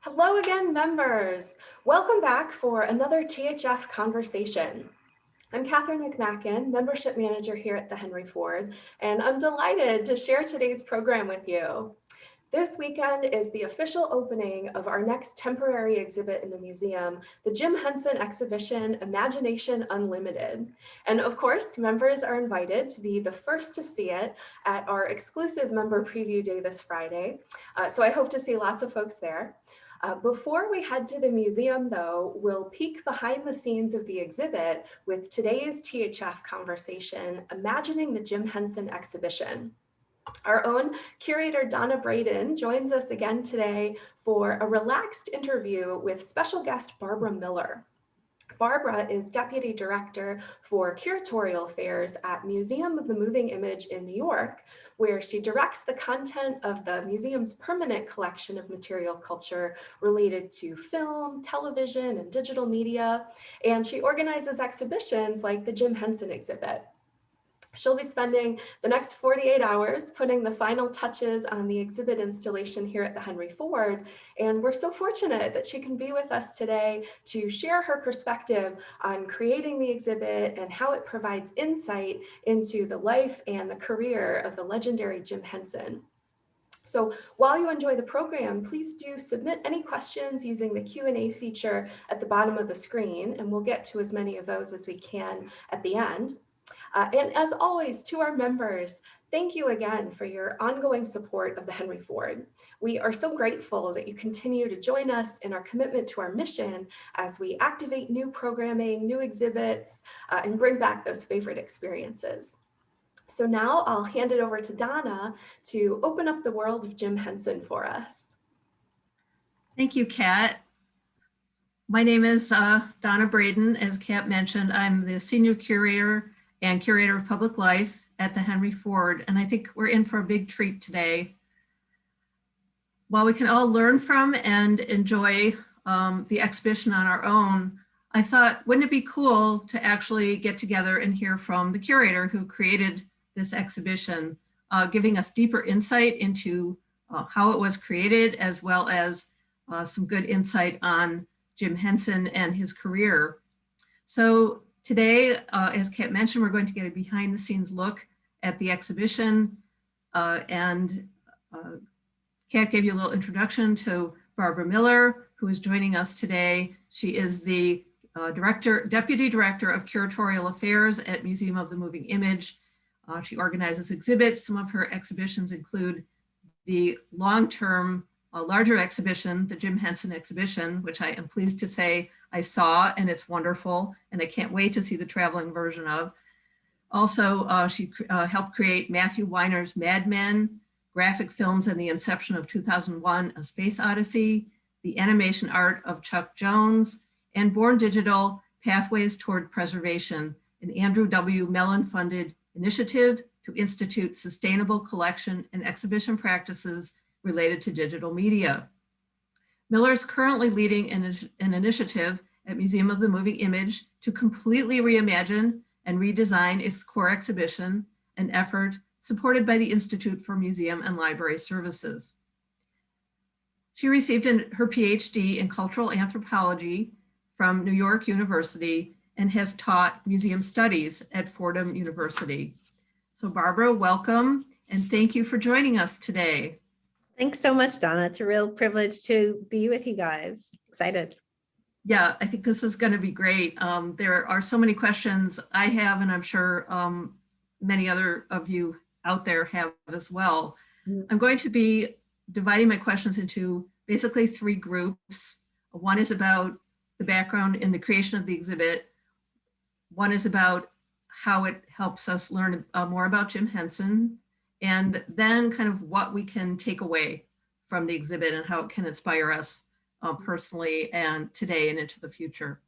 Hello again, members. Welcome back for another THF conversation. I'm Catherine McMacken, Membership Manager here at the Henry Ford, and I'm delighted to share today's program with you. This weekend is the official opening of our next temporary exhibit in the museum, the Jim Henson Exhibition, Imagination Unlimited. And of course, members are invited to be the first to see it at our exclusive member preview day this Friday. So I hope to see lots of folks there. Before we head to the museum, though, we'll peek behind the scenes of the exhibit with today's THF conversation, Imagining the Jim Henson Exhibition. Our own curator, Donna Braden, joins us again today for a relaxed interview with special guest Barbara Miller. Barbara is Deputy Director for Curatorial Affairs at Museum of the Moving Image in New York, where she directs the content of the museum's permanent collection of material culture related to film, television, and digital media, and she organizes exhibitions like the Jim Henson exhibit. She'll be spending the next 48 hours putting the final touches on the exhibit installation here at the Henry Ford, and we're so fortunate that she can be with us today to share her perspective on creating the exhibit and how it provides insight into the life and the career of the legendary Jim Henson. So while you enjoy the program, please do submit any questions using the Q&A feature at the bottom of the screen, and we'll get to as many of those as we can at the end. And as always, to our members, thank you again for your ongoing support of the Henry Ford. We are so grateful that you continue to join us in our commitment to our mission as we activate new programming, new exhibits, and bring back those favorite experiences. So now I'll hand it over to Donna to open up the world of Jim Henson for us. Thank you, Kat. My name is Donna Braden. As Kat mentioned, I'm the Senior Curator and Curator of Public Life at the Henry Ford, and I think we're in for a big treat today. While we can all learn from and enjoy the exhibition on our own, I thought, wouldn't it be cool to actually get together and hear from the curator who created this exhibition, giving us deeper insight into how it was created, as well as some good insight on Jim Henson and his career. So today, as Kat mentioned, we're going to get a behind the scenes look at the exhibition, and Kat gave you a little introduction to Barbara Miller, who is joining us today. She is the Deputy Director of Curatorial Affairs at Museum of the Moving Image. She organizes exhibits. Some of her exhibitions include the long-term, larger exhibition, the Jim Henson Exhibition, which I am pleased to say I saw, and it's wonderful, and I can't wait to see the traveling version of. Also, she helped create Matthew Weiner's Mad Men, graphic films and the inception of 2001, A Space Odyssey, the animation art of Chuck Jones, and Born Digital, Pathways Toward Preservation, an Andrew W. Mellon-funded initiative to institute sustainable collection and exhibition practices related to digital media. Miller is currently leading an initiative at Museum of the Moving Image to completely reimagine and redesign its core exhibition, an effort supported by the Institute for Museum and Library Services. She received her PhD in cultural anthropology from New York University and has taught museum studies at Fordham University. So Barbara, welcome, and thank you for joining us today. Thanks so much, Donna. It's a real privilege to be with you guys. Excited. Yeah, I think this is going to be great. There are so many questions I have, and I'm sure many other of you out there have as well. I'm going to be dividing my questions into basically three groups. One is about the background in the creation of the exhibit. One is about how it helps us learn more about Jim Henson, and then kind of what we can take away from the exhibit and how it can inspire us personally and today and into the future.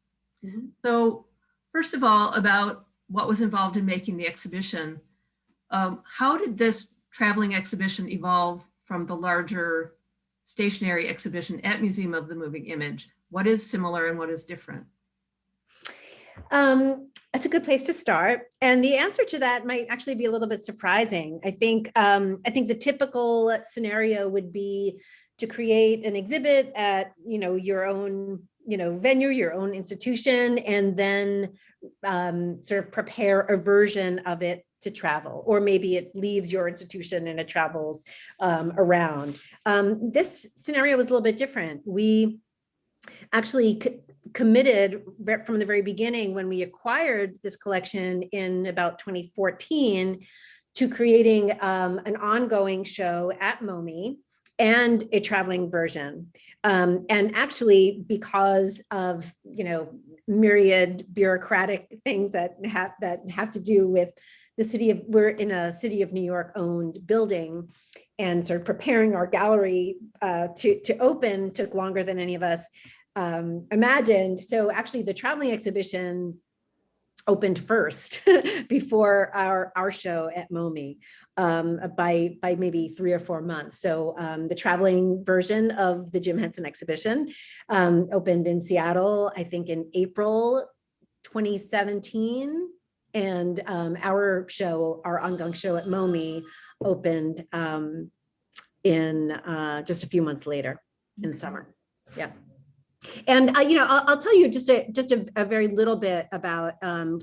So first of all, about what was involved in making the exhibition. How did this traveling exhibition evolve from the larger stationary exhibition at Museum of the Moving Image? What is similar and what is different? That's a good place to start. And the answer to that might actually be a little bit surprising. I think the typical scenario would be to create an exhibit at, your own, venue, your own institution, and then sort of prepare a version of it to travel, or maybe it leaves your institution and it travels around. This scenario was a little bit different. We actually committed from the very beginning, when we acquired this collection in about 2014, to creating an ongoing show at MoMI and a traveling version. And actually, because of myriad bureaucratic things that have to do with the city of, we're in a City of New York owned building, and sort of preparing our gallery to open took longer than any of us imagined. So actually the traveling exhibition opened first before our show at MoMI by maybe 3 or 4 months. So the traveling version of the Jim Henson Exhibition opened in Seattle, I think in April 2017. And our ongoing show at MoMI opened in just a few months later in the summer. Yeah. And I'll tell you just a very little bit about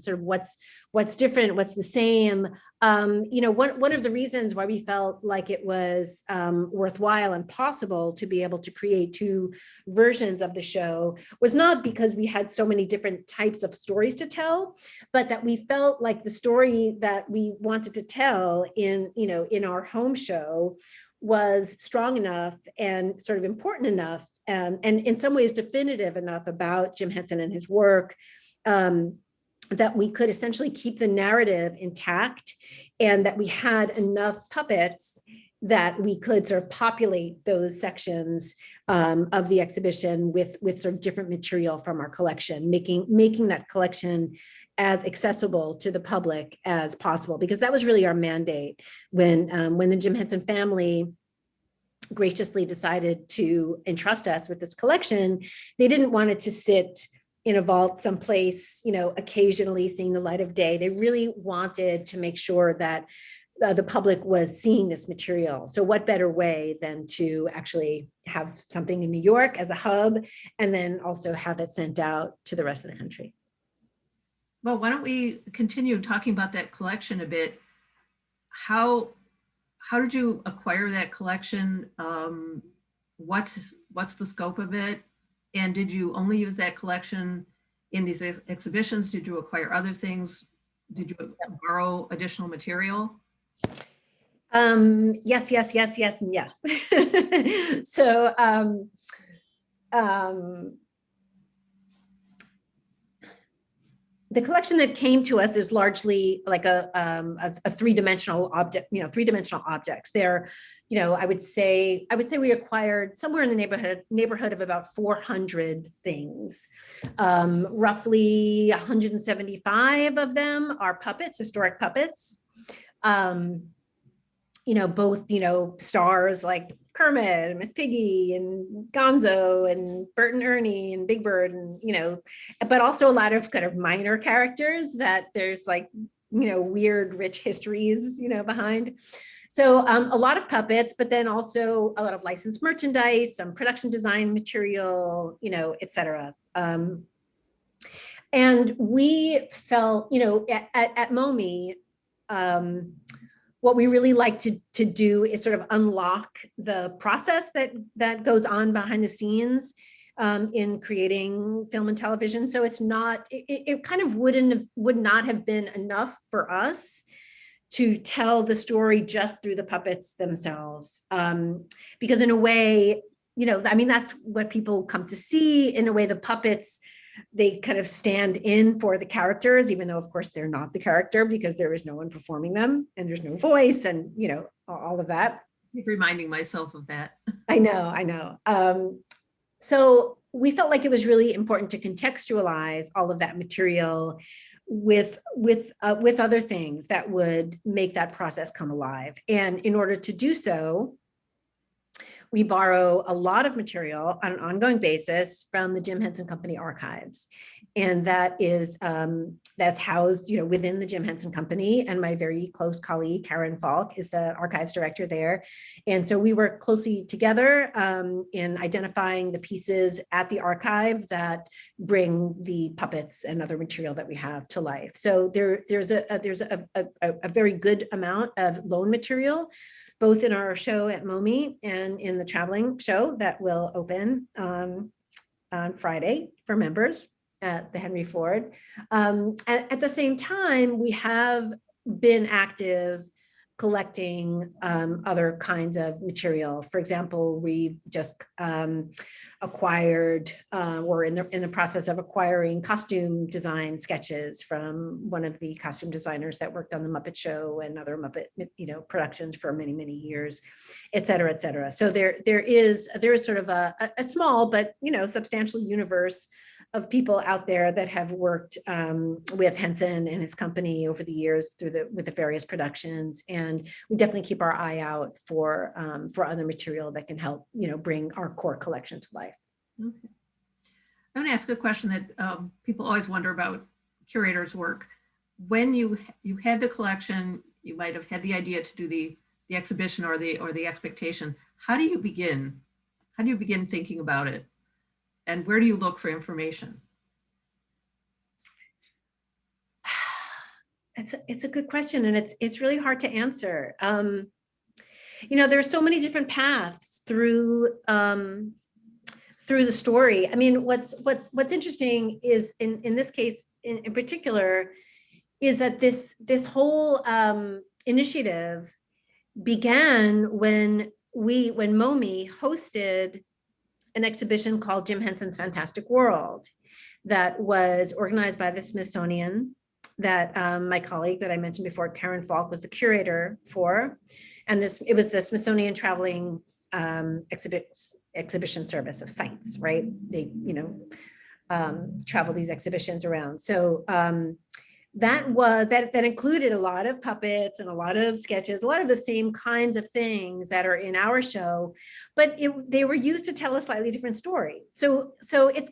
sort of what's different, what's the same. One of the reasons why we felt like it was worthwhile and possible to be able to create 2 versions of the show was not because we had so many different types of stories to tell, but that we felt like the story that we wanted to tell in our home show was strong enough and sort of important enough, and in some ways definitive enough about Jim Henson and his work, that we could essentially keep the narrative intact, and that we had enough puppets that we could sort of populate those sections of the exhibition with sort of different material from our collection, making that collection as accessible to the public as possible, because that was really our mandate when the Jim Henson family graciously decided to entrust us with this collection. They didn't want it to sit in a vault someplace, occasionally seeing the light of day. They really wanted to make sure that the public was seeing this material. So what better way than to actually have something in New York as a hub, and then also have it sent out to the rest of the country. Well, why don't we continue talking about that collection a bit? How did you acquire that collection? What's the scope of it? And did you only use that collection in these exhibitions? Did you acquire other things? Did you borrow additional material? Yes, and yes. So the collection that came to us is largely like a three-dimensional object, three-dimensional objects. They're, I would say we acquired somewhere in the neighborhood of about 400 things. Roughly 175 of them are puppets, historic puppets. Both, stars like Kermit and Miss Piggy and Gonzo and Bert and Ernie and Big Bird, and, but also a lot of kind of minor characters that there's like, weird, rich histories, behind. So a lot of puppets, but then also a lot of licensed merchandise, some production design material, et cetera. And we felt, at MoMI, what we really like to do is sort of unlock the process that goes on behind the scenes in creating film and television. So it's not, it kind of would not have been enough for us to tell the story just through the puppets themselves. Because in a way, that's what people come to see. In a way, the puppets, they kind of stand in for the characters, even though of course they're not the character, because there is no one performing them and there's no voice and all of that. I keep reminding myself of that. I know. So we felt like it was really important to contextualize all of that material with other things that would make that process come alive. And in order to do so, we borrow a lot of material on an ongoing basis from the Jim Henson Company archives. And that is, that's housed, within the Jim Henson Company. And my very close colleague, Karen Falk, is the archives director there. And so we work closely together in identifying the pieces at the archive that bring the puppets and other material that we have to life. So there's a very good amount of loan material, both in our show at MoMI and in the traveling show that will open on Friday for members at the Henry Ford. At the same time, we have been active collecting other kinds of material. For example, we just acquired, we're in the process of acquiring costume design sketches from one of the costume designers that worked on the Muppet Show and other Muppet, productions for many, many years, et cetera, et cetera. So there is sort of a small, but, substantial universe of people out there that have worked with Henson and his company over the years with the various productions, and we definitely keep our eye out for other material that can help bring our core collection to life. Okay. I'm going to ask a question that people always wonder about curators' work. When you had the collection, you might have had the idea to do the exhibition or the expectation. How do you begin? How do you begin thinking about it? And where do you look for information? It's a good question, and it's really hard to answer. There are so many different paths through the story. I mean, what's interesting is in this case in particular is that this whole initiative began when MoMI hosted an exhibition called Jim Henson's Fantastic World that was organized by the Smithsonian, that my colleague that I mentioned before, Karen Falk, was the curator for. And it was the Smithsonian Traveling Exhibition Service of Sites, right? They, travel these exhibitions around. So that included a lot of puppets and a lot of sketches, a lot of the same kinds of things that are in our show, but they were used to tell a slightly different story. So it's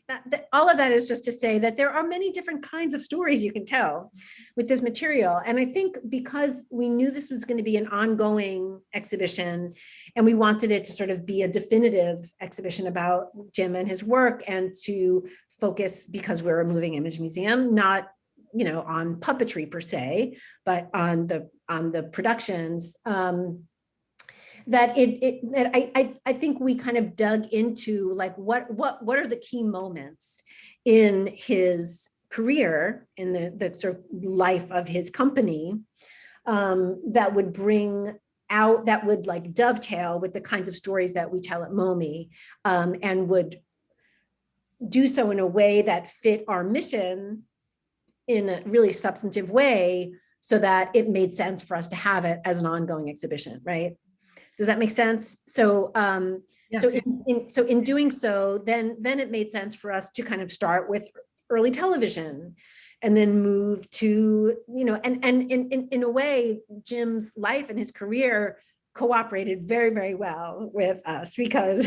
all of that is just to say that there are many different kinds of stories you can tell with this material. And I think because we knew this was going to be an ongoing exhibition, and we wanted it to sort of be a definitive exhibition about Jim and his work, and to focus, because we're a moving image museum, not on puppetry per se, but on the productions, that I think we kind of dug into like what are the key moments in his career, in the sort of life of his company, that would bring out, that would like dovetail with the kinds of stories that we tell at MoMI, and would do so in a way that fit our mission in a really substantive way, so that it made sense for us to have it as an ongoing exhibition, right? Does that make sense? So, yes. So in doing so, then it made sense for us to kind of start with early television, and then move to, and in a way, Jim's life and his career cooperated very, very well with us, because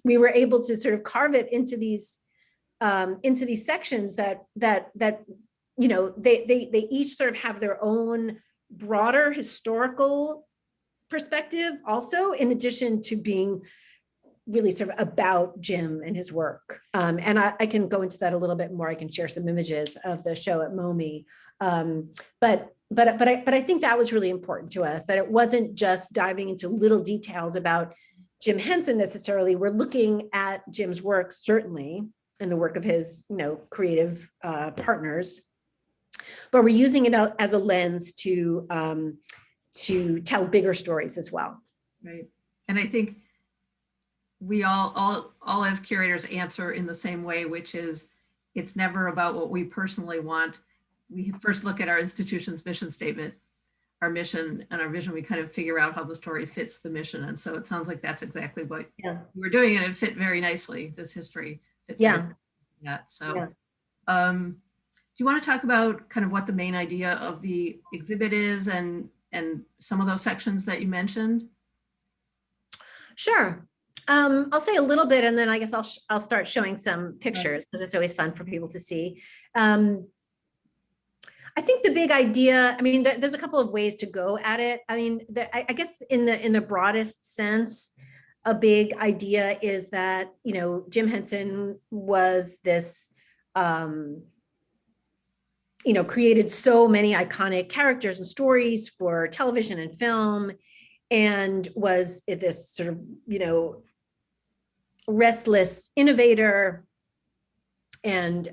we were able to sort of carve it into these sections that they each sort of have their own broader historical perspective also, in addition to being really sort of about Jim and his work. And I can go into that a little bit more. I can share some images of the show at MoMI. But I think that was really important to us, that it wasn't just diving into little details about Jim Henson necessarily. We're looking at Jim's work, certainly, and the work of his creative partners, but we're using it as a lens to tell bigger stories as well. Right. And I think we all as curators answer in the same way, which is, it's never about what we personally want. We first look at our institution's mission statement, our mission and our vision. We kind of figure out how the story fits the mission. And so it sounds like that's exactly what we're doing, and it fit very nicely, this history. So do you want to talk about kind of what the main idea of the exhibit is, and some of those sections that you mentioned? Sure. I'll say a little bit, and then I guess I'll start showing some pictures because it's always fun for people to see. I think the big idea, I mean, there's a couple of ways to go at it. I mean, I guess in the broadest sense, a big idea is that, you know, Jim Henson was this, you know, created so many iconic characters and stories for television and film, and was this sort of, you know, restless innovator and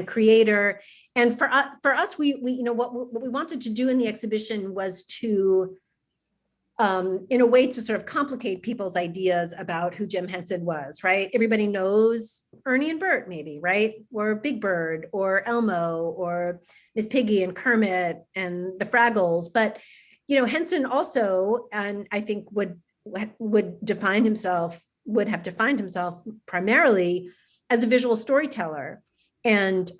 creator. And for us, we you know, what we wanted to do in the exhibition was to, in a way, to sort of complicate people's ideas about who Jim Henson was, right? Everybody knows Ernie and Bert, maybe, right? Or Big Bird, or Elmo, or Miss Piggy and Kermit and the Fraggles. But, you know, Henson also, and I think would have defined himself primarily as a visual storyteller, and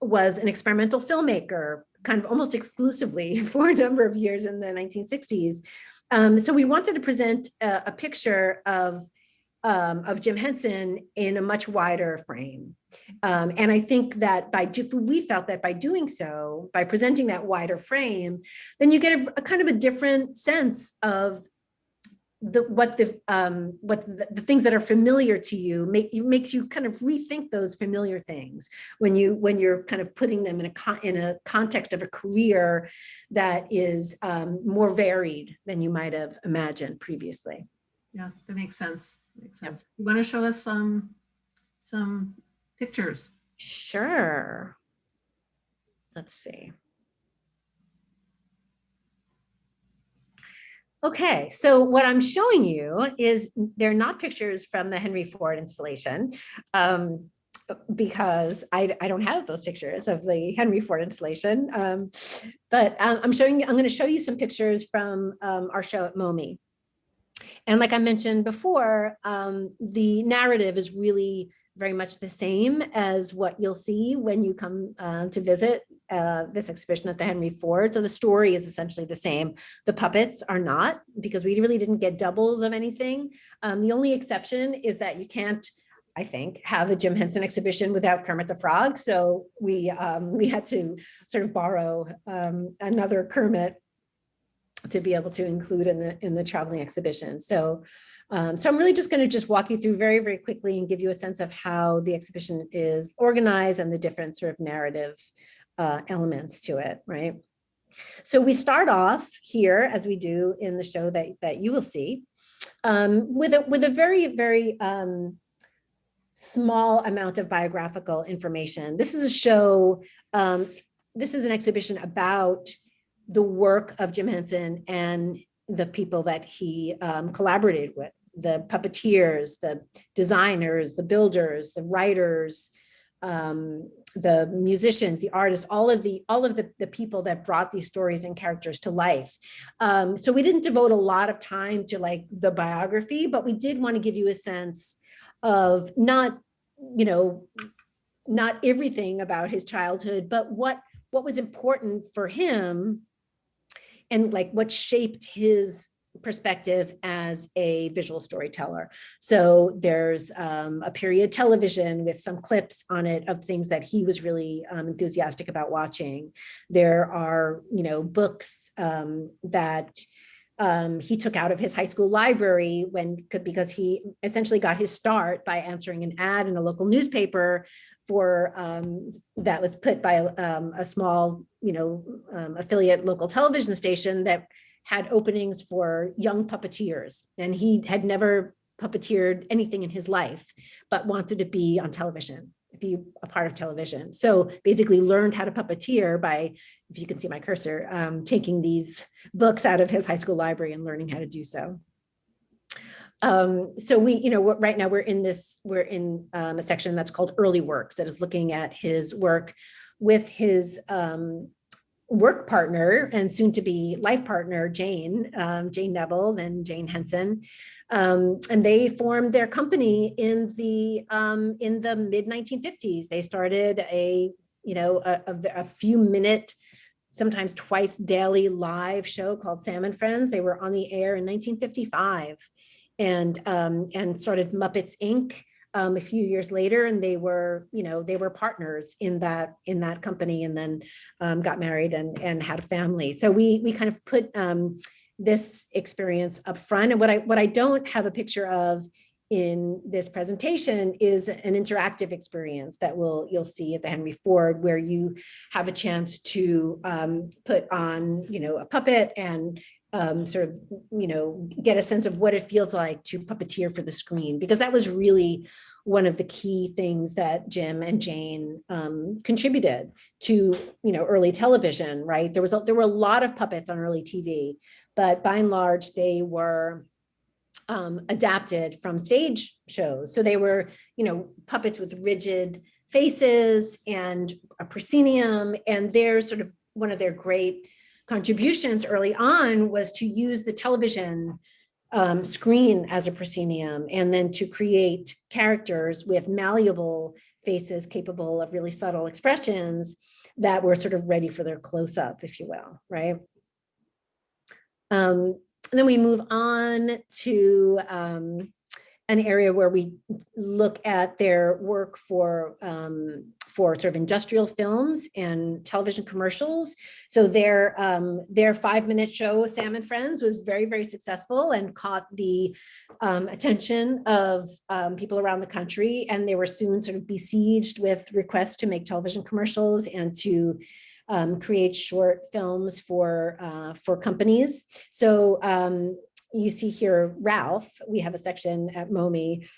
was an experimental filmmaker, kind of almost exclusively for a number of years in the 1960s. So we wanted to present a picture of Jim Henson in a much wider frame. And I think that we felt that by doing so, by presenting that wider frame, then you get a kind of a different sense of what the things that are familiar to you makes you kind of rethink those familiar things when you're kind of putting them in a context of a career that is more varied than you might have imagined previously. Yeah, that makes sense. Yep. You want to show us some pictures? Sure. Let's see. Okay, so what I'm showing you is, they're not pictures from the Henry Ford installation, because I don't have those pictures of the Henry Ford installation. But I'm going to show you some pictures from our show at MoMI. And like I mentioned before, the narrative is really very much the same as what you'll see when you come to visit this exhibition at the Henry Ford. So the story is essentially the same. The puppets are not, because we really didn't get doubles of anything. The only exception is that you can't, I think, have a Jim Henson exhibition without Kermit the Frog. So we had to sort of borrow another Kermit to be able to include in the traveling exhibition. So I'm really just going to walk you through very, very quickly and give you a sense of how the exhibition is organized and the different sort of narrative elements to it, right? So we start off here, as we do in the show that you will see, with a very, very small amount of biographical information. This is a show, this is an exhibition about the work of Jim Henson and the people that he collaborated with, the puppeteers, the designers, the builders, the writers, the musicians, the artists, all of the people that brought these stories and characters to life. So we didn't devote a lot of time to like the biography, but we did want to give you a sense of not everything about his childhood, but what was important for him and like what shaped his perspective as a visual storyteller. So there's a period television with some clips on it of things that he was really enthusiastic about watching. There are, books that he took out of his high school library because he essentially got his start by answering an ad in a local newspaper for that was put by a small, affiliate local television station that had openings for young puppeteers. And he had never puppeteered anything in his life, but wanted to be on television, be a part of television. So basically learned how to puppeteer by, if you can see my cursor, taking these books out of his high school library and learning how to do so. So we, right now we're in a section that's called Early Works, that is looking at his work with his work partner and soon to be life partner, Jane Neville and Jane Henson. And they formed their company in the mid 1950s. They started a few minute, sometimes twice daily live show called Sam and Friends. They were on the air in 1955. and started Muppets Inc. A few years later, and they were partners in that company, and then got married and had a family. So we kind of put this experience up front. And what I don't have a picture of in this presentation is an interactive experience that you'll see at the Henry Ford, where you have a chance to put on, a puppet and sort of, get a sense of what it feels like to puppeteer for the screen, because that was really one of the key things that Jim and Jane contributed to, early television, right? There were a lot of puppets on early TV, but by and large, they were adapted from stage shows. So they were, puppets with rigid faces and a proscenium, and they're sort of one of their great contributions early on was to use the television screen as a proscenium, and then to create characters with malleable faces capable of really subtle expressions that were sort of ready for their close-up, if you will, right? And then we move on to an area where we look at their work for sort of industrial films and television commercials. So their 5-minute show, Sam and Friends, was very, very successful and caught the attention of people around the country. And they were soon sort of besieged with requests to make television commercials and to create short films for companies. So you see here, Ralph, we have a section at MOMI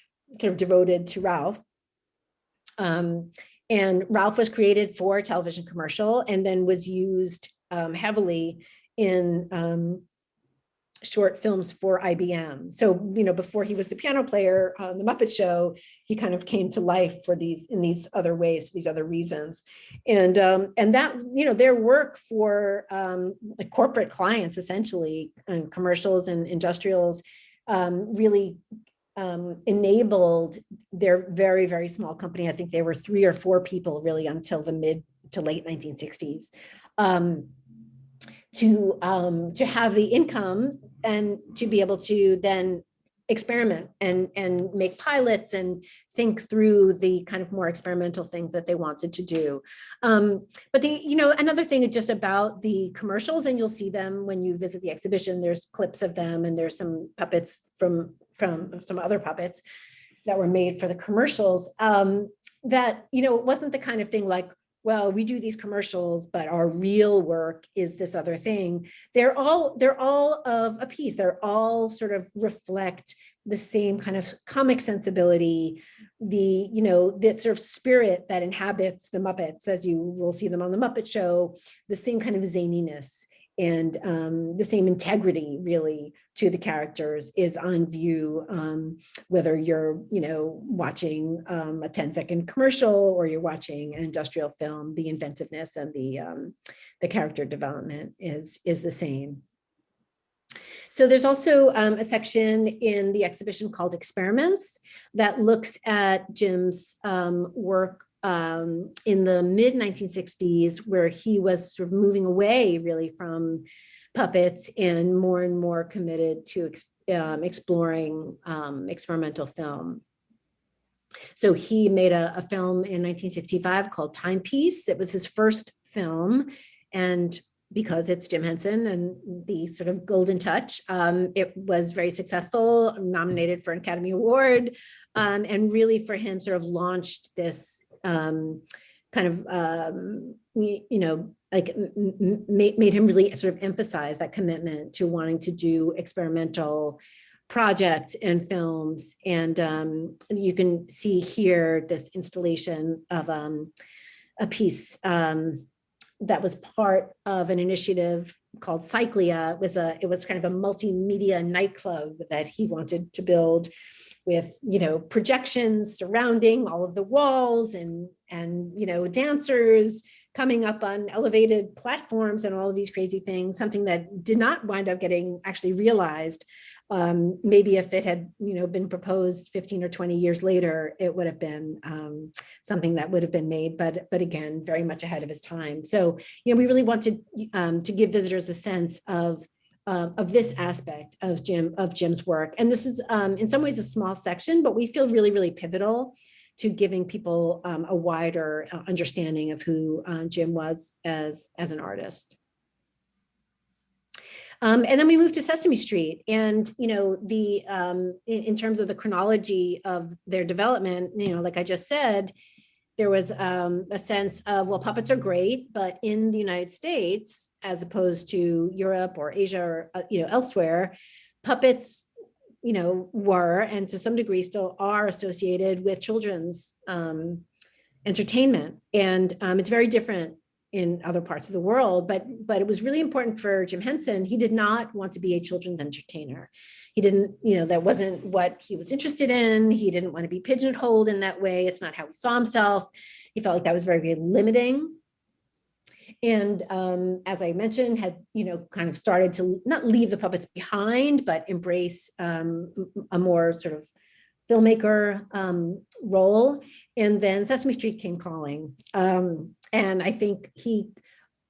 kind of devoted to Ralph. And Ralph was created for a television commercial and then was used heavily in short films for IBM. So, before he was the piano player on the Muppet Show, he kind of came to life in these other ways, for these other reasons. And that, their work for corporate clients, essentially, and commercials and industrials, really enabled their very, very small company. I think they were 3 or 4 people really until the mid to late 1960s. To have the income and to be able to then experiment and make pilots and think through the kind of more experimental things that they wanted to do. But another thing just about the commercials, and you'll see them when you visit the exhibition, there's clips of them, and there's some puppets from some other puppets that were made for the commercials, that, it wasn't the kind of thing like, well, we do these commercials, but our real work is this other thing. They're all of a piece. They're all sort of reflect the same kind of comic sensibility, the sort of spirit that inhabits the Muppets, as you will see them on the Muppet Show, the same kind of zaniness and the same integrity, really, to the characters is on view, whether you're, watching a 10-second commercial or you're watching an industrial film. The inventiveness and the character development is the same. So there's also a section in the exhibition called Experiments that looks at Jim's work in the mid 1960s, where he was sort of moving away really from puppets and more committed to exploring experimental film. So he made a film in 1965 called Timepiece. It was his first film, and because it's Jim Henson and the sort of golden touch, it was very successful, nominated for an Academy Award, and really for him sort of launched this kind of, made him really sort of emphasize that commitment to wanting to do experimental projects and films. And you can see here this installation of a piece that was part of an initiative called Cyclia. It was kind of a multimedia nightclub that he wanted to build with, projections surrounding all of the walls and dancers coming up on elevated platforms and all of these crazy things, something that did not wind up getting actually realized. Maybe if it had, been proposed 15 or 20 years later, it would have been something that would have been made, but again, very much ahead of his time. So, we really wanted to give visitors a sense of of this aspect of Jim's work. And this is in some ways a small section, but we feel really, really pivotal to giving people a wider understanding of who Jim was as an artist. And then we moved to Sesame Street, and in terms of the chronology of their development, like I just said, there was a sense of, well, puppets are great, but in the United States, as opposed to Europe or Asia or elsewhere, puppets were, and to some degree still are, associated with children's entertainment, and it's very different in other parts of the world, but it was really important for Jim Henson. He did not want to be a children's entertainer. He didn't, that wasn't what he was interested in. He didn't want to be pigeonholed in that way. It's not how he saw himself. He felt like that was very, very limiting. And as I mentioned, had, kind of started to not leave the puppets behind, but embrace a more sort of filmmaker role. And then Sesame Street came calling. And I think he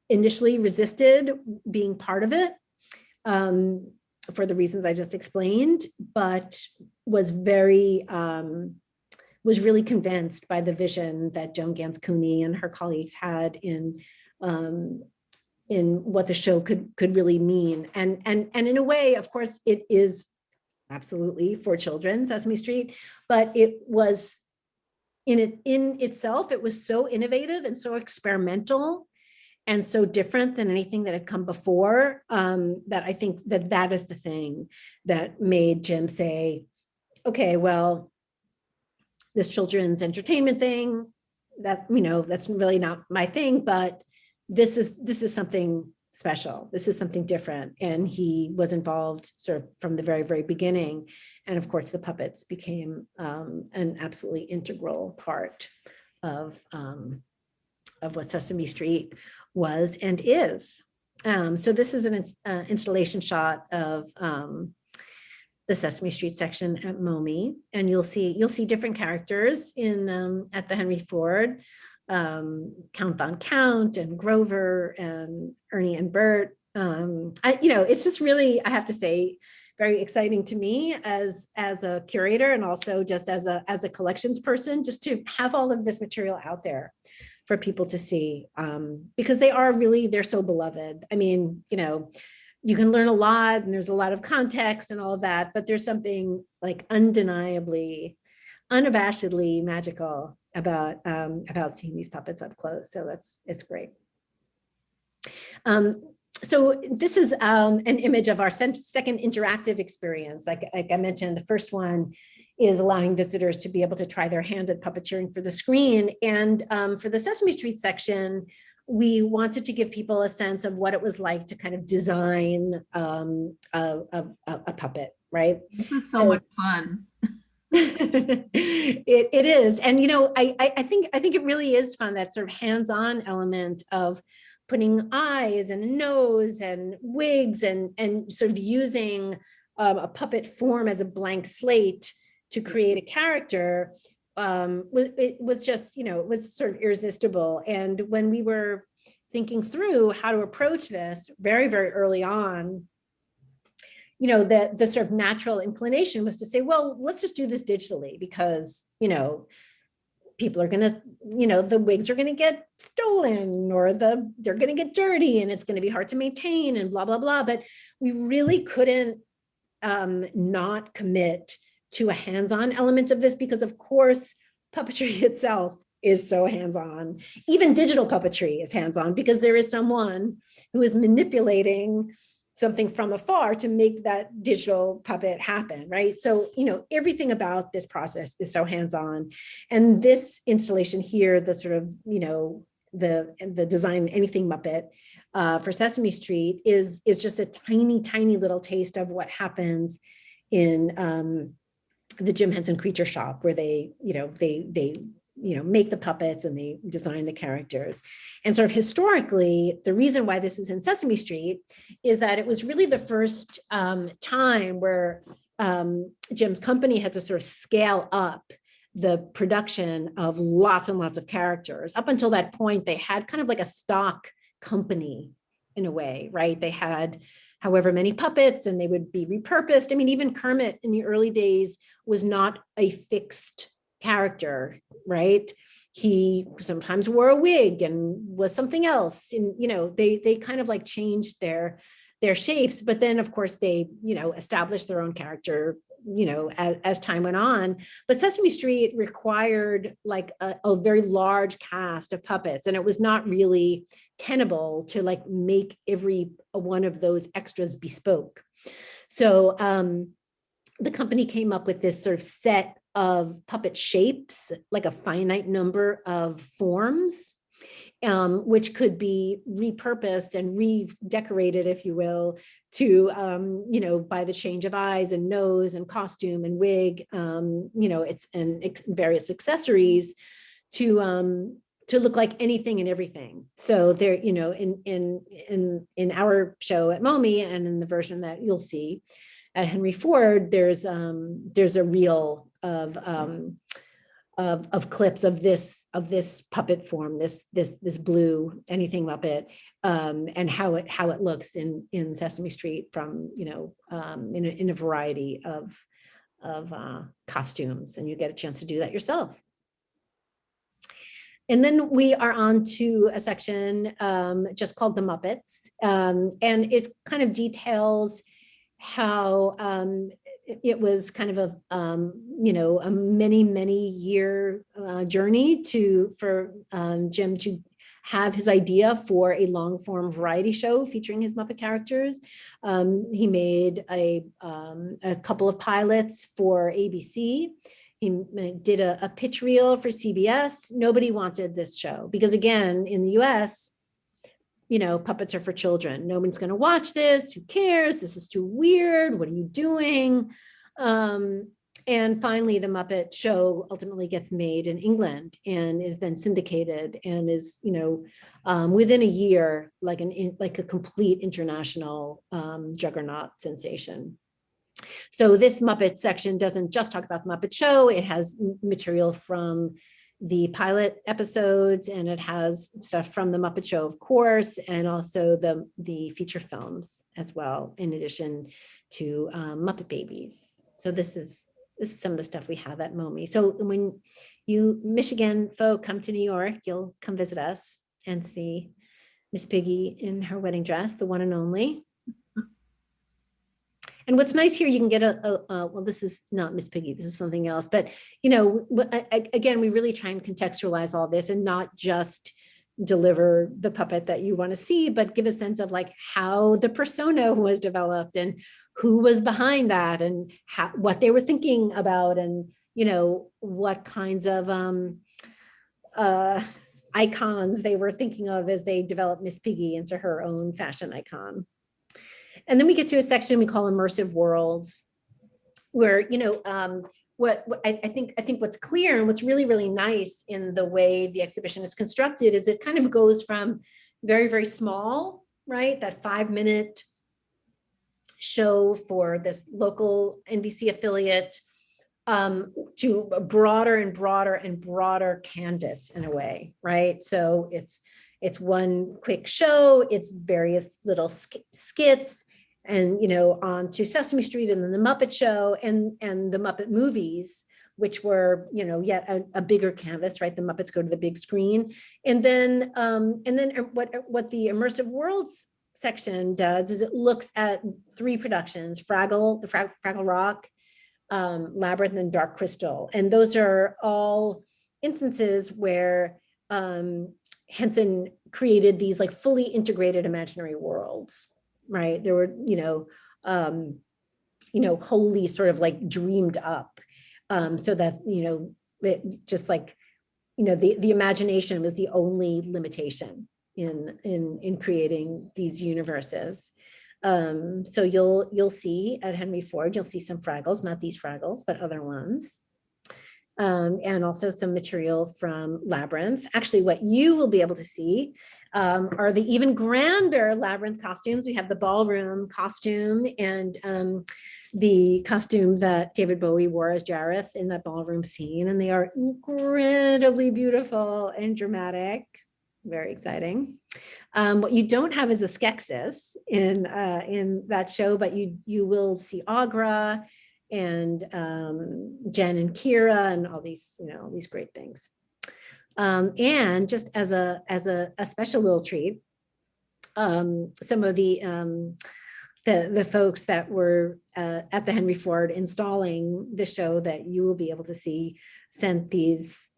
initially resisted being part of it for the reasons I just explained, but was really convinced by the vision that Joan Gans Cooney and her colleagues had in what the show could really mean. And in a way, of course, it is absolutely for children, Sesame Street, but it was in itself, it was so innovative and so experimental and so different than anything that had come before, that I think that is the thing that made Jim say, okay, well, this children's entertainment thing, that's really not my thing, but this is something special. This is something different. And he was involved sort of from the very, very beginning. And of course, the puppets became an absolutely integral part of what Sesame Street was and is. So this is an installation shot of the Sesame Street section at MoMI, and you'll see different characters in at the Henry Ford. Count Von Count and Grover and Ernie and Bert. It's just really, I have to say, very exciting to me as a curator, and also just as a collections person, just to have all of this material out there for people to see, because they're so beloved. I mean, you can learn a lot, and there's a lot of context and all of that, but there's something like undeniably, unabashedly magical about seeing these puppets up close. So it's great. So this is an image of our second interactive experience. Like I mentioned, the first one is allowing visitors to be able to try their hand at puppeteering for the screen. And for the Sesame Street section, we wanted to give people a sense of what it was like to kind of design a puppet, right? This is so much fun. It is. And, I think it really is fun, that sort of hands-on element of putting eyes and a nose and wigs and sort of using a puppet form as a blank slate to create a character. It was just, it was sort of irresistible. And when we were thinking through how to approach this very, very early on, the sort of natural inclination was to say, well, let's just do this digitally, because, people are going to, the wigs are going to get stolen, or they're going to get dirty, and it's going to be hard to maintain, and blah, blah, blah. But we really couldn't not commit to a hands-on element of this, because of course, puppetry itself is so hands-on. Even digital puppetry is hands-on, because there is someone who is manipulating something from afar to make that digital puppet happen, right? So, everything about this process is so hands-on. And this installation here, the sort of, the Design Anything Muppet for Sesame Street is just a tiny, tiny little taste of what happens in the Jim Henson Creature Shop, where they make the puppets and they design the characters. And sort of historically, the reason why this is in Sesame Street is that it was really the first time where Jim's company had to sort of scale up the production of lots and lots of characters. Up until that point, they had kind of like a stock company in a way, right? They had however many puppets, and they would be repurposed. I mean, even Kermit in the early days was not a fixed character, right? He sometimes wore a wig and was something else. And, they kind of like changed their shapes, but then of course they, established their own character, as time went on. But Sesame Street required like a very large cast of puppets, and it was not really tenable to like make every one of those extras bespoke. So the company came up with this sort of set of puppet shapes, like a finite number of forms, which could be repurposed and redecorated, if you will, to, by the change of eyes and nose and costume and wig, various accessories to look like anything and everything. So there, in our show at MOMI and in the version that you'll see at Henry Ford, there's a reel of clips of this puppet form, this blue anything Muppet, and how it looks in Sesame Street from in a variety of costumes, and you get a chance to do that yourself. And then we are on to a section just called The Muppets, and it kind of details how it was kind of a many year journey for Jim to have his idea for a long form variety show featuring his Muppet characters. He made a couple of pilots for ABC. He did a pitch reel for CBS. Nobody wanted this show because, again, in the US, puppets are for children. No one's going to watch this. Who cares? This is too weird. What are you doing? And finally, the Muppet show ultimately gets made in England and is then syndicated and is, within a year, like a complete international juggernaut sensation. So this Muppet section doesn't just talk about the Muppet show. It has material from the pilot episodes, and it has stuff from the Muppet Show, of course, and also the feature films as well, in addition to Muppet Babies. So this is some of the stuff we have at MOMI. So when you Michigan folk come to New York, you'll come visit us and see Miss Piggy in her wedding dress, the one and only. And what's nice here, you can get well, this is not Miss Piggy, this is something else. But, again, we really try and contextualize all this and not just deliver the puppet that you want to see, but give a sense of like how the persona was developed and who was behind that and what they were thinking about and, what kinds of icons they were thinking of as they developed Miss Piggy into her own fashion icon. And then we get to a section we call Immersive World, where, what I think what's clear and what's really, really nice in the way the exhibition is constructed is it kind of goes from very, very small, right? That 5-minute show for this local NBC affiliate to a broader and broader and broader canvas in a way, right? So it's one quick show, it's various little skits, and on to Sesame Street and then the Muppet Show and the Muppet movies, which were yet a bigger canvas, right? The Muppets go to the big screen, and then what the Immersive Worlds section does is it looks at 3 productions: Fraggle, Fraggle Rock, Labyrinth, and Dark Crystal, and those are all instances where Henson created these like fully integrated imaginary worlds, right? There were, wholly sort of like dreamed up, so that, it just like, the imagination was the only limitation in creating these universes. So you'll see at Henry Ford, you'll see some Fraggles, not these Fraggles, but other ones. And also some material from Labyrinth. Actually, what you will be able to see are the even grander Labyrinth costumes. We have the ballroom costume and the costume that David Bowie wore as Jareth in that ballroom scene. And they are incredibly beautiful and dramatic. Very exciting. What you don't have is a Skeksis in that show, but you will see Agra and Jen and Kira and all these, these great things. And just as a special little treat, some of the folks that were at the Henry Ford installing the show that you will be able to see sent these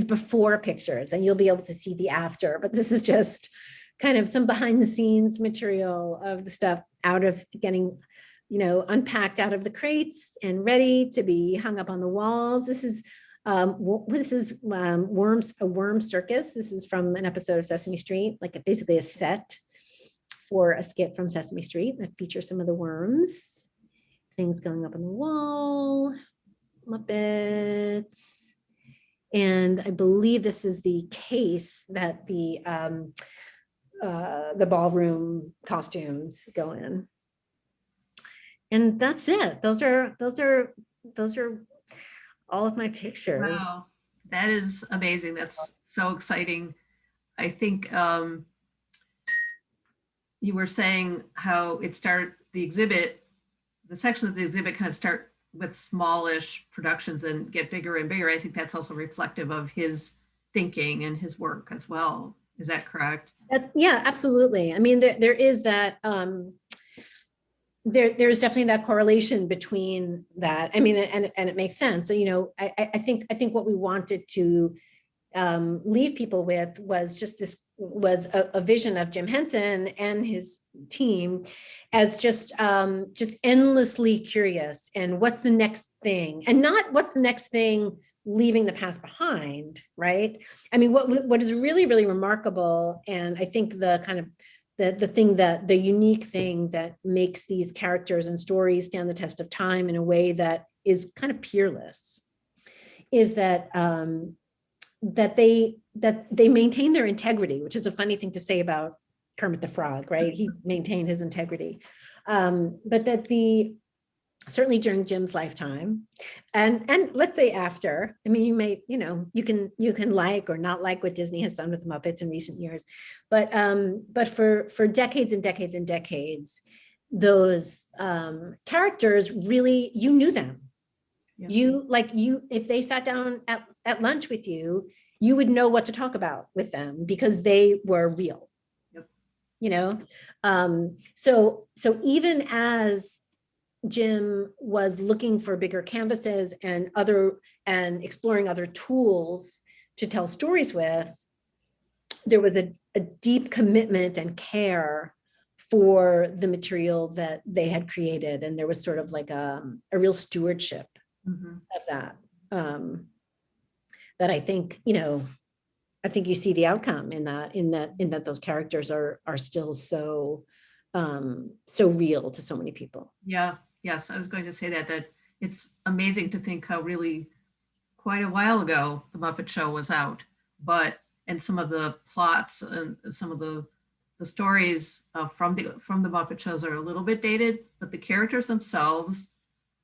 before pictures, and you'll be able to see the after. But this is just kind of some behind the scenes material of the stuff out of getting, unpacked out of the crates and ready to be hung up on the walls. This is a worm circus. This is from an episode of Sesame Street, like basically a set for a skit from Sesame Street that features some of the worms, things going up on the wall, Muppets. And I believe this is the case that the ballroom costumes go in. And that's it. Those are all of my pictures. Wow, that is amazing. That's so exciting. I think you were saying how it started, the sections of the exhibit kind of start with smallish productions and get bigger and bigger. I think that's also reflective of his thinking and his work as well. Is that correct? Yeah, absolutely. I mean, there is that, there's definitely that correlation between that. I mean, and it makes sense. So, I think what we wanted to leave people with was just a vision of Jim Henson and his team as just endlessly curious, and what's the next thing, and not what's the next thing leaving the past behind, right? I mean, what is really, really remarkable, and I think the unique thing that makes these characters and stories stand the test of time in a way that is kind of peerless, is that they maintain their integrity, which is a funny thing to say about Kermit the Frog, right? He maintained his integrity, but that certainly during Jim's lifetime, and let's say after. I mean, you can like or not like what Disney has done with the Muppets in recent years, but for decades and decades and decades, those characters really, you knew them. Yeah. If they sat down at lunch with you, you would know what to talk about with them because they were real. Yep. So even as Jim was looking for bigger canvases and exploring other tools to tell stories with, there was a deep commitment and care for the material that they had created, and there was sort of like a real stewardship of that. That I think you see the outcome in that those characters are still so real to so many people. Yeah. Yes, I was going to say that it's amazing to think how really quite a while ago the Muppet Show was out, and some of the plots and some of the stories from the Muppet Shows are a little bit dated, but the characters themselves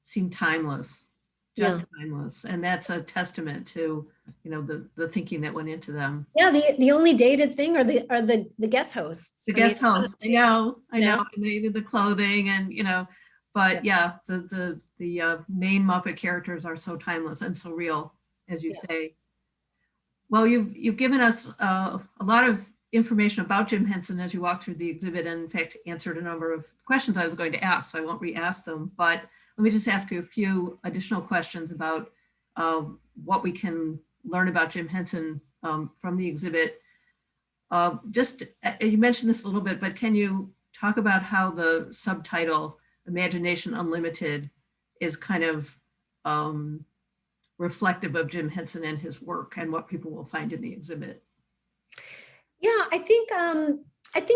seem timeless, timeless, and that's a testament to the thinking that went into them. Yeah, the only dated thing are the guest hosts. The guest hosts, I know, and they did the clothing and But yeah, the main Muppet characters are so timeless and so real, as you say. Well, you've given us a lot of information about Jim Henson as you walked through the exhibit, and in fact answered a number of questions I was going to ask, so I won't re-ask them. But let me just ask you a few additional questions about what we can learn about Jim Henson from the exhibit. You mentioned this a little bit, but can you talk about how the subtitle Imagination Unlimited is kind of reflective of Jim Henson and his work and what people will find in the exhibit? Yeah, I think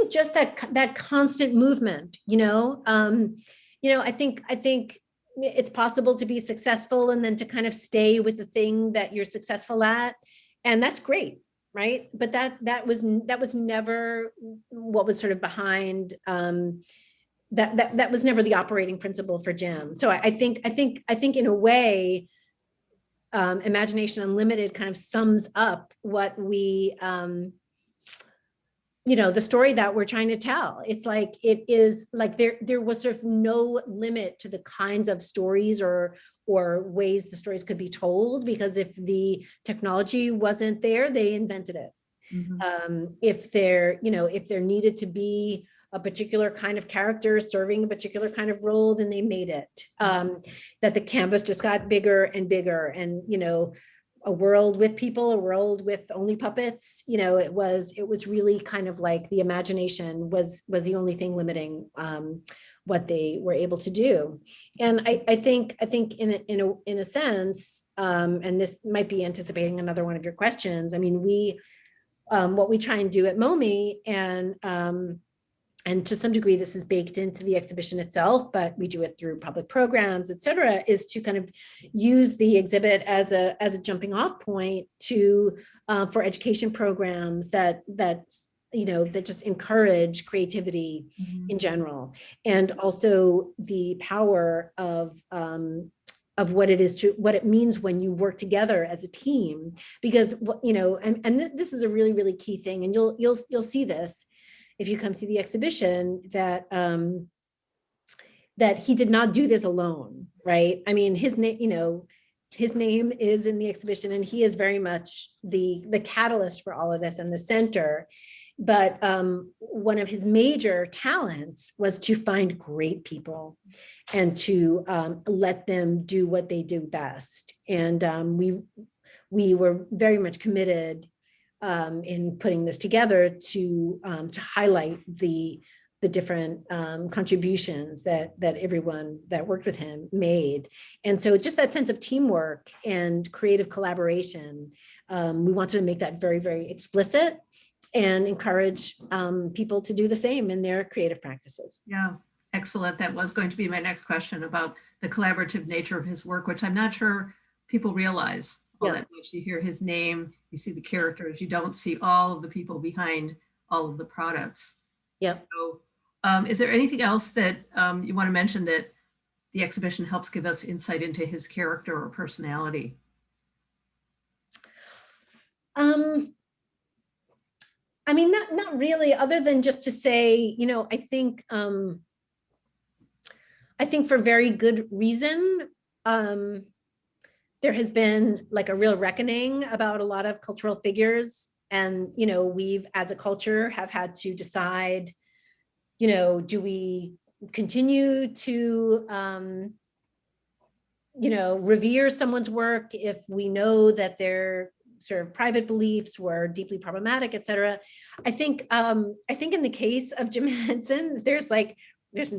just that constant movement, I think it's possible to be successful and then to kind of stay with the thing that you're successful at, and that's great, right? But that was never what was sort of behind. That was never the operating principle for Jim. So I think in a way, Imagination Unlimited kind of sums up what we the story that we're trying to tell. It's like, it is like there was sort of no limit to the kinds of stories or ways the stories could be told, because if the technology wasn't there, they invented it. If there needed to be a particular kind of character serving a particular kind of role, then they made it. That the canvas just got bigger and bigger, and a world with people, a world with only puppets. It was really kind of like the imagination was the only thing limiting what they were able to do. And I think in a sense, and this might be anticipating another one of your questions. I mean, what we try and do at MOMI, and to some degree this is baked into the exhibition itself, but we do it through public programs, et cetera, is to kind of use the exhibit as a jumping off point to for education programs that just encourage creativity in general, and also the power of what it means when you work together as a team. Because and this is a really, really key thing, and you'll see this if you come see the exhibition, that he did not do this alone, right? I mean, his name is in the exhibition, and he is very much the catalyst for all of this and the center. But one of his major talents was to find great people and to let them do what they do best. And we were very much committed in putting this together to highlight the different contributions that everyone that worked with him made. And so just that sense of teamwork and creative collaboration, we wanted to make that very, very explicit and encourage people to do the same in their creative practices. Yeah, excellent. That was going to be my next question about the collaborative nature of his work, which I'm not sure people realize all that much. You hear his name, you see the characters, you don't see all of the people behind all of the products. Yeah. So is there anything else that you want to mention that the exhibition helps give us insight into his character or personality? I mean, not really, other than just to say, I think for very good reason, there has been like a real reckoning about a lot of cultural figures. And, we've, as a culture, have had to decide, do we continue to, revere someone's work if we know that their sort of private beliefs were deeply problematic, et cetera. I think in the case of Jim Henson, there's this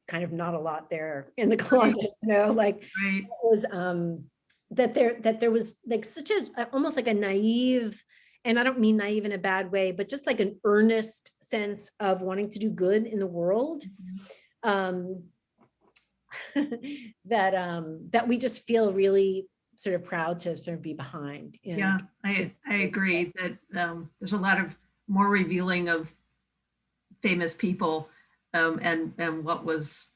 kind of not a lot there in the closet, Right. It was that there was like such a almost like a naive, and I don't mean naive in a bad way, but just like an earnest sense of wanting to do good in the world, that we just feel really sort of proud to sort of be behind. Yeah, I agree that there's a lot of more revealing of famous people and what was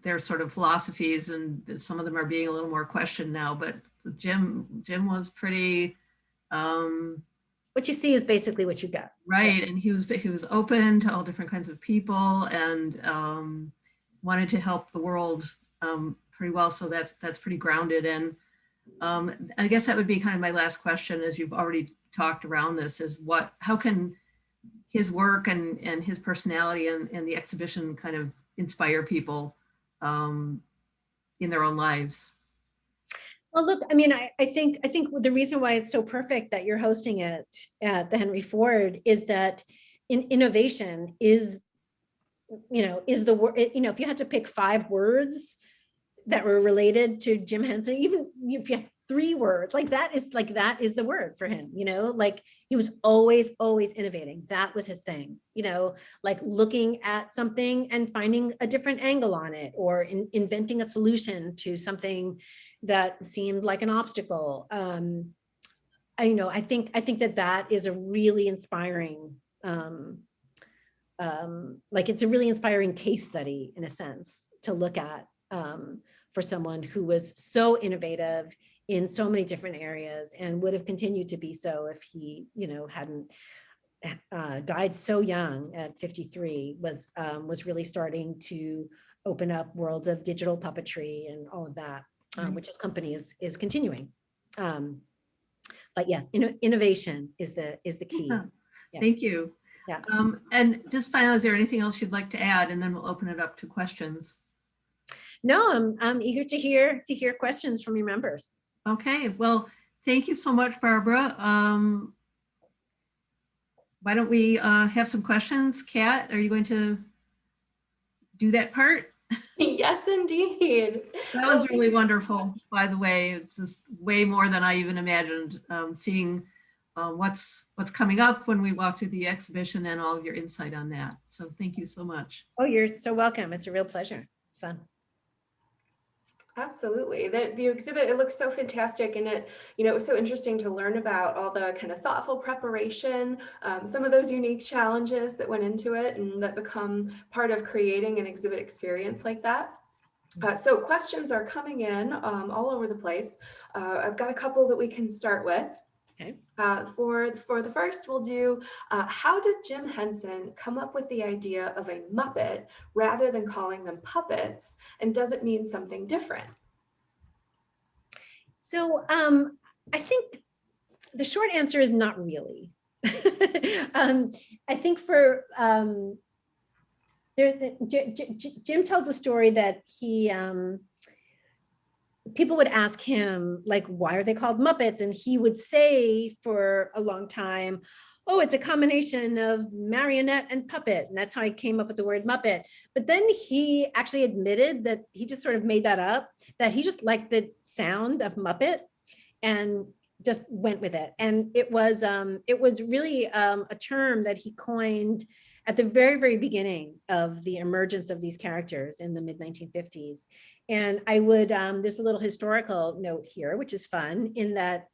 their sort of philosophies, and some of them are being a little more questioned now, but Jim was pretty what you see is basically what you got. Right, and he was open to all different kinds of people, and wanted to help the world pretty well, so that's pretty grounded. And I guess that would be kind of my last question, as you've already talked around this, is how can his work and his personality and the exhibition kind of inspire people in their own lives? Well, look, I mean, I think the reason why it's so perfect that you're hosting it at the Henry Ford is that innovation is the word, if you had to pick 5 words that were related to Jim Henson, even if you have 3 words, that is the word for him, he was always innovating. That was his thing, looking at something and finding a different angle on it, or inventing a solution to something that seemed like an obstacle. I think that is a really inspiring, it's a really inspiring case study in a sense to look at, for someone who was so innovative in so many different areas and would have continued to be so if he, hadn't died so young at 53, was really starting to open up worlds of digital puppetry and all of that, which his company is continuing. But yes, innovation is the key. Yeah. Thank you. Yeah. And just finally, is there anything else you'd like to add? And then we'll open it up to questions. No, I'm eager to hear questions from your members. Okay, well, thank you so much, Barbara. Why don't we have some questions? Kat, are you going to do that part? Yes, indeed. That was really wonderful, by the way. It's just way more than I even imagined, seeing what's coming up when we walk through the exhibition and all of your insight on that. So thank you so much. Oh, you're so welcome. It's a real pleasure. It's fun. Absolutely. The exhibit, it looks so fantastic, and it was so interesting to learn about all the kind of thoughtful preparation, some of those unique challenges that went into it and that become part of creating an exhibit experience like that. So questions are coming in all over the place. I've got a couple that we can start with. Okay. For the first, we'll do, how did Jim Henson come up with the idea of a Muppet rather than calling them puppets? And does it mean something different? So I think the short answer is not really. I think for Jim tells a story that people would ask him, like, why are they called Muppets? And he would say for a long time, oh, it's a combination of marionette and puppet. And that's how he came up with the word Muppet. But then he actually admitted that he just sort of made that up, that he just liked the sound of Muppet and just went with it. And it was really a term that he coined at the very, very beginning of the emergence of these characters in the mid 1950s. And I would, there's a little historical note here, which is fun, in that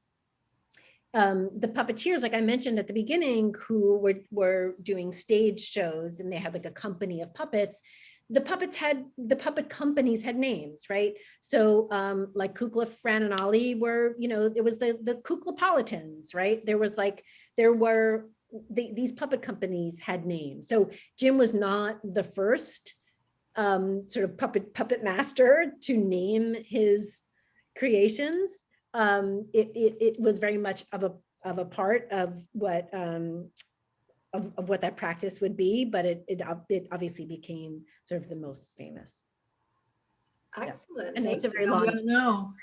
the puppeteers, like I mentioned at the beginning, who were doing stage shows and they had like a company of puppets, the puppet companies had names, right? So like Kukla, Fran and Ollie were, it was the Kuklapolitans, right? These puppet companies had names. So Jim was not the first sort of puppet master to name his creations. It was very much of a part of what what that practice would be, but it obviously became sort of the most famous. Excellent. Yeah. And it's a very long. long. No.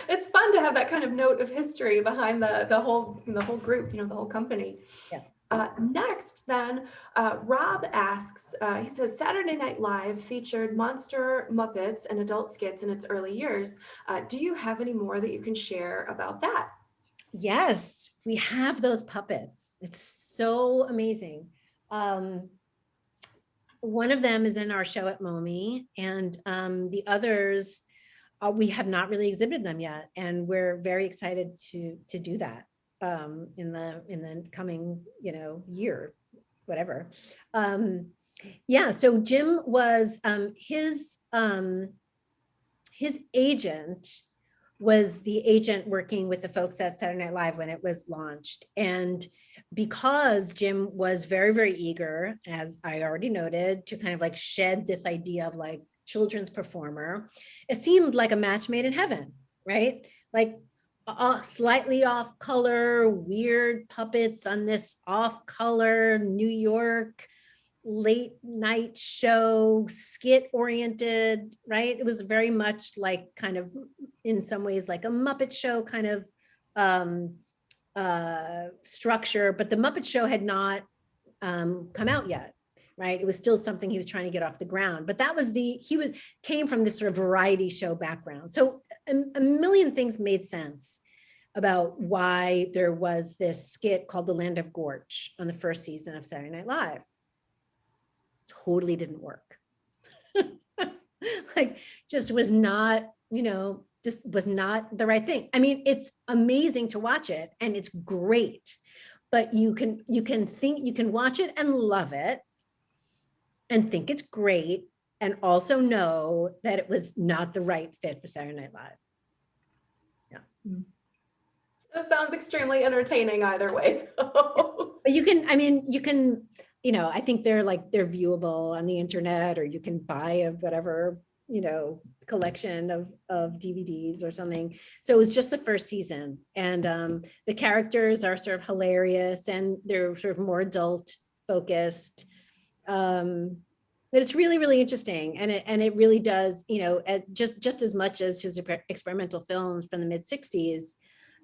It's fun to have that kind of note of history behind the whole group, the whole company. Yeah. Next, then, Rob asks, he says, Saturday Night Live featured monster Muppets and adult skits in its early years. Do you have any more that you can share about that? Yes, we have those puppets. It's so amazing. One of them is in our show at MoMI, and the others, we have not really exhibited them yet, and we're very excited to do that in the coming year, whatever. Yeah, so Jim was his agent was the agent working with the folks at Saturday Night Live when it was launched. And because Jim was very, very eager, as I already noted, to kind of like shed this idea of like children's performer, it seemed like a match made in heaven, right? Like slightly off color, weird puppets on this off color New York late night show, skit oriented, right? It was very much like kind of in some ways like a Muppet Show kind of structure, but the Muppet Show had not come out yet, right? It was still something he was trying to get off the ground, but that was came from this sort of variety show background. So a million things made sense about why there was this skit called The Land of Gorch on the first season of Saturday Night Live. Totally didn't work. Like just was not, just was not the right thing. I mean, it's amazing to watch it and it's great, but you can watch it and love it and think it's great and also know that it was not the right fit for Saturday Night Live. Yeah. That sounds extremely entertaining either way, though. But you can, I mean, you can, I think they're viewable on the internet, or you can buy a whatever, collection of DVDs or something. So it was just the first season, and the characters are sort of hilarious, and they're sort of more adult focused. But it's really, really interesting, and it really does, just as much as his experimental films from the mid '60s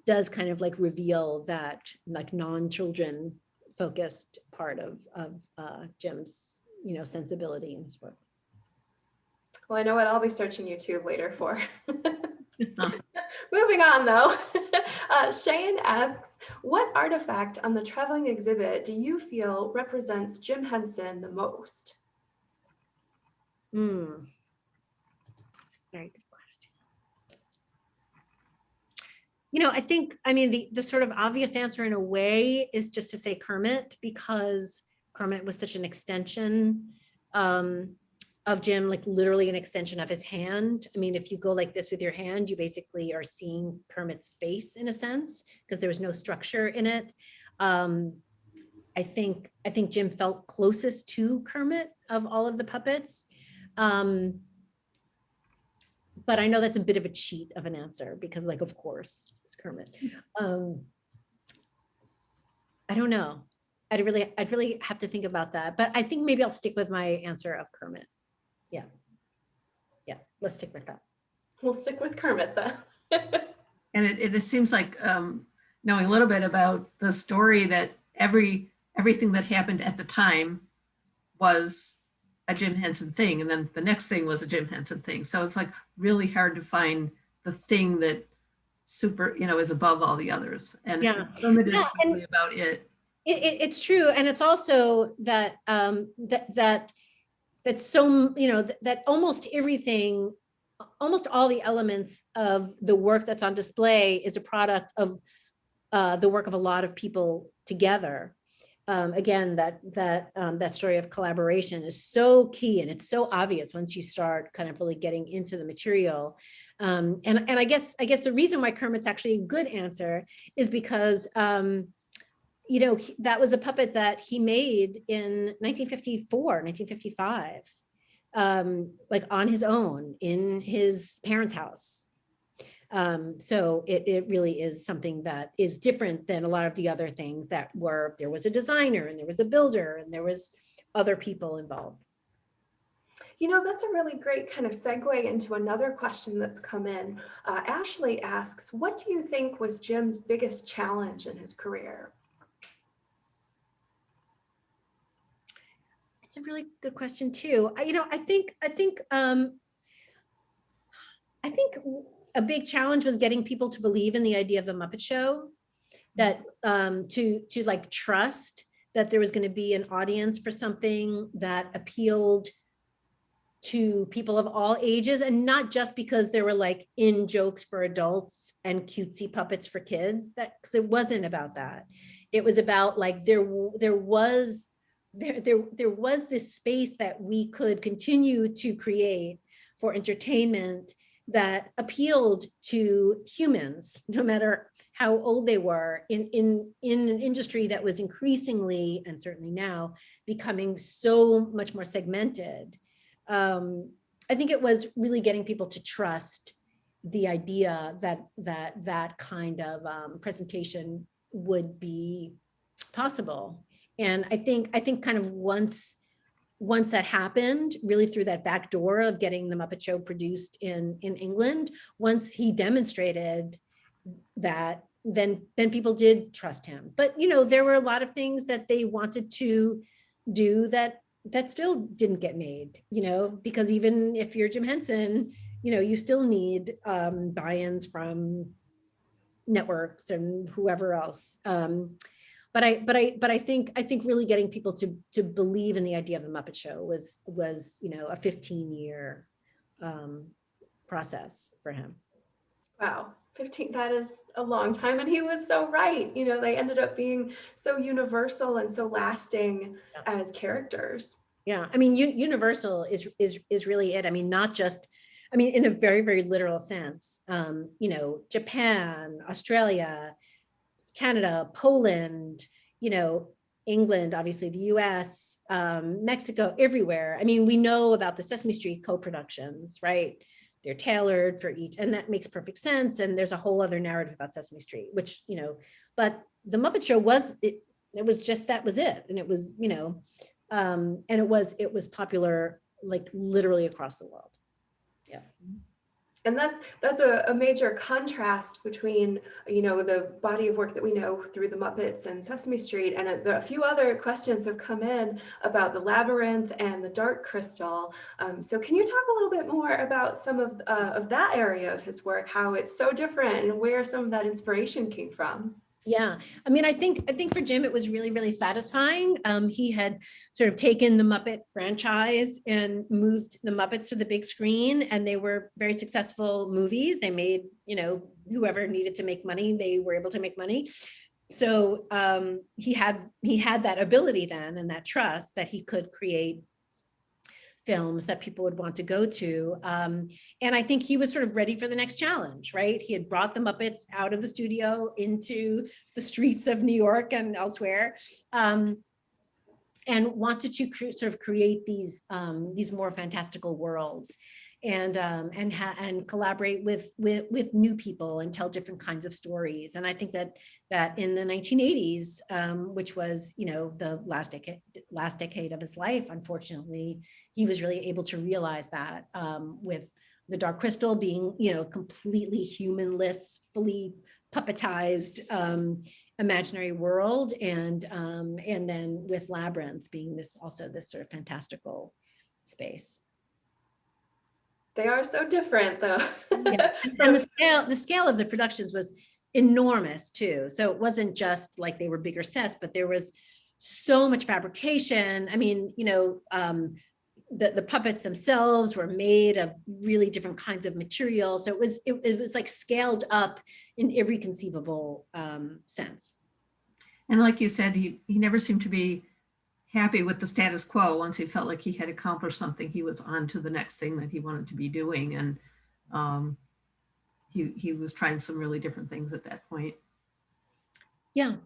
does kind of reveal that non-children focused part of Jim's sensibility in his work. Well, I know what I'll be searching YouTube later for. Moving on, though. Shane asks, what artifact on the traveling exhibit do you feel represents Jim Henson the most? That's a very good question. I mean, the sort of obvious answer in a way is just to say Kermit, because Kermit was such an extension of Jim, literally an extension of his hand. I mean, if you go like this with your hand, you basically are seeing Kermit's face in a sense, because there was no structure in it. I think Jim felt closest to Kermit of all of the puppets. But I know that's a bit of a cheat of an answer, because of course it's Kermit. I don't know. I'd really have to think about that, but I think maybe I'll stick with my answer of Kermit. Yeah, let's stick with that. We'll stick with Kermit then. And it seems like knowing a little bit about the story, that everything that happened at the time was a Jim Henson thing, and then the next thing was a Jim Henson thing. So it's really hard to find the thing that is above all the others. And Kermit is probably about it. It's true, and it's also that that's so, that almost everything, almost all the elements of the work that's on display is a product of the work of a lot of people together. Again, that story of collaboration is so key, and it's so obvious once you start kind of really getting into the material. And I guess the reason why Kermit's actually a good answer is because that was a puppet that he made in 1954, 1955, on his own in his parents' house. So it really is something that is different than a lot of the other things that there was a designer, and there was a builder, and there was other people involved. That's a really great kind of segue into another question that's come in. Ashley asks, what do you think was Jim's biggest challenge in his career? It's a really good question too. I think a big challenge was getting people to believe in the idea of the Muppet Show, that to trust that there was going to be an audience for something that appealed to people of all ages, and not just because there were in jokes for adults and cutesy puppets for kids. Because it wasn't about that. It was about there was this space that we could continue to create for entertainment that appealed to humans, no matter how old they were, in an industry that was increasingly, and certainly now, becoming so much more segmented. I think it was really getting people to trust the idea that kind of presentation would be possible. And I think kind of once that happened, really through that back door of getting the Muppet Show produced in England, once he demonstrated that, then people did trust him. But there were a lot of things that they wanted to do that still didn't get made, because even if you're Jim Henson, you still need buy-ins from networks and whoever else. But I think really getting people to believe in the idea of the Muppet Show was a 15-year process for him. Wow, 15, that is a long time, and he was so right. They ended up being so universal and so lasting as characters. Yeah, I mean, universal is really it. I mean, not just, in a very, very literal sense. Japan, Australia, Canada, Poland, you know, England, obviously the US, Mexico, everywhere. I mean, we know about the Sesame Street co-productions, right? They're tailored for each, and that makes perfect sense. And there's a whole other narrative about Sesame Street, which, you know, but the Muppet Show was, it was just, that was it. And it was, you know, and it was popular, like literally across the world. Yeah. And that's a major contrast between, you know, the body of work that we know through the Muppets and Sesame Street, and a few other questions have come in about the Labyrinth and the Dark Crystal. So can you talk a little bit more about some of that area of his work, how it's so different and where some of that inspiration came from? Yeah, I mean, I think for Jim, it was really, really satisfying. He had sort of taken the Muppet franchise and moved the Muppets to the big screen, and they were very successful movies. They made, you know, whoever needed to make money, they were able to make money. So he had that ability then, and that trust that he could create films that people would want to go to. And I think he was sort of ready for the next challenge, right? He had brought the Muppets out of the studio into the streets of New York and elsewhere, and wanted to sort of create these more fantastical worlds, and collaborate with new people and tell different kinds of stories. And I think that in the 1980s, which was, you know, the last decade of his life, unfortunately, he was really able to realize that, with the Dark Crystal being, you know, completely humanless, fully puppetized imaginary world, and then with Labyrinth being this sort of fantastical space. They are so different, though. Yeah. And the scale of the productions was enormous too. So it wasn't just like they were bigger sets, but there was so much fabrication. I mean, you know, the puppets themselves were made of really different kinds of material. So it was like scaled up in every conceivable sense. And like you said, he never seemed to be happy with the status quo. Once he felt like he had accomplished something, he was on to the next thing that he wanted to be doing. And he was trying some really different things at that point. Yeah,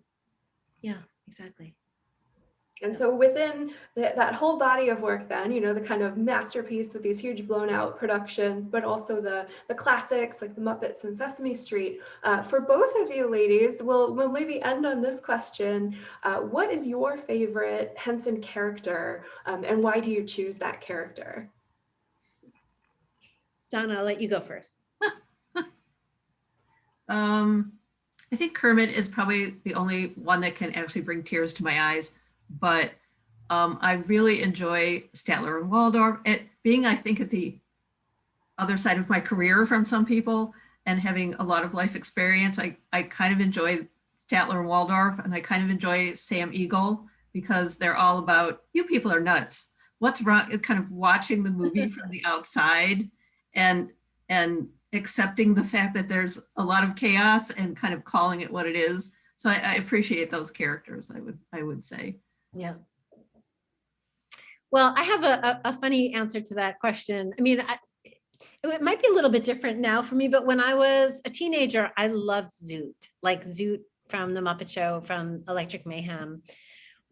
exactly. And so within that whole body of work then, you know, the kind of masterpiece with these huge blown out productions, but also the classics like the Muppets and Sesame Street, for both of you ladies, we'll maybe end on this question. What is your favorite Henson character, and why do you choose that character? Donna, I'll let you go first. I think Kermit is probably the only one that can actually bring tears to my eyes. But I really enjoy Statler and Waldorf. Being, I think, at the other side of my career from some people and having a lot of life experience, I kind of enjoy Statler and Waldorf, and I kind of enjoy Sam Eagle, because they're all about, you people are nuts. What's wrong? Kind of watching the movie from the outside and accepting the fact that there's a lot of chaos and kind of calling it what it is. So I appreciate those characters, I would say. Yeah. Well, I have a funny answer to that question. I mean, it might be a little bit different now for me, but when I was a teenager, I loved Zoot. Like Zoot from The Muppet Show, from Electric Mayhem,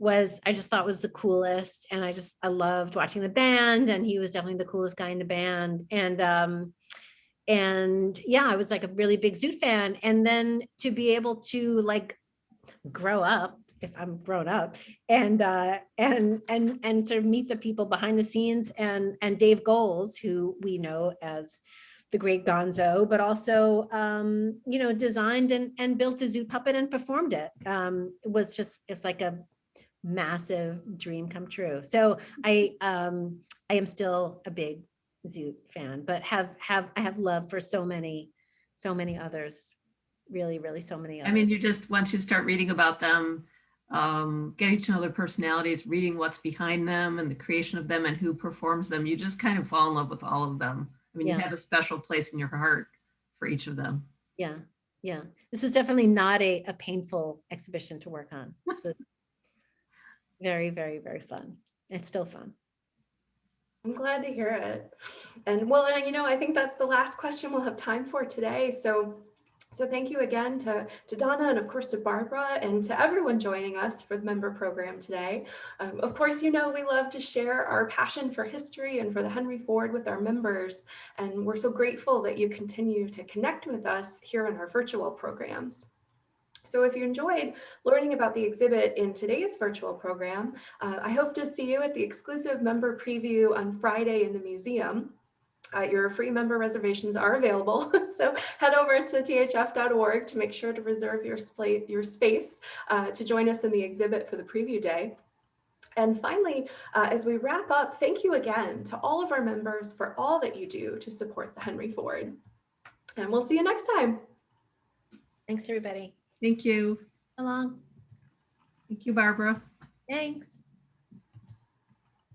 I just thought was the coolest. And I loved watching the band, and he was definitely the coolest guy in the band. And yeah, I was like a really big Zoot fan. And then to be able to like grow up, if I'm grown up, and sort of meet the people behind the scenes, and Dave Goelz, who we know as the great Gonzo, but also you know, designed and built the Zoot puppet and performed it. It was like a massive dream come true. So I am still a big Zoot fan, but I have love for so many others. Really so many others. I mean, once you start reading about them, getting to know their personalities, reading what's behind them and the creation of them and who performs them, you just kind of fall in love with all of them. I mean, you have a special place in your heart for each of them. Yeah. This was definitely not a painful exhibition to work on. This was very, very, very fun. It's still fun. I'm glad to hear it. And well, you know, I think that's the last question we'll have time for today. So So thank you again to Donna and of course to Barbara and to everyone joining us for the member program today. Of course, you know, we love to share our passion for history and for the Henry Ford with our members. And we're so grateful that you continue to connect with us here in our virtual programs. So if you enjoyed learning about the exhibit in today's virtual program, I hope to see you at the exclusive member preview on Friday in the museum. Your free member reservations are available, so head over to thf.org to make sure to reserve your space to join us in the exhibit for the preview day. And finally, as we wrap up, thank you again to all of our members for all that you do to support the Henry Ford. And we'll see you next time. Thanks, everybody. Thank you. So long. Thank you, Barbara. Thanks.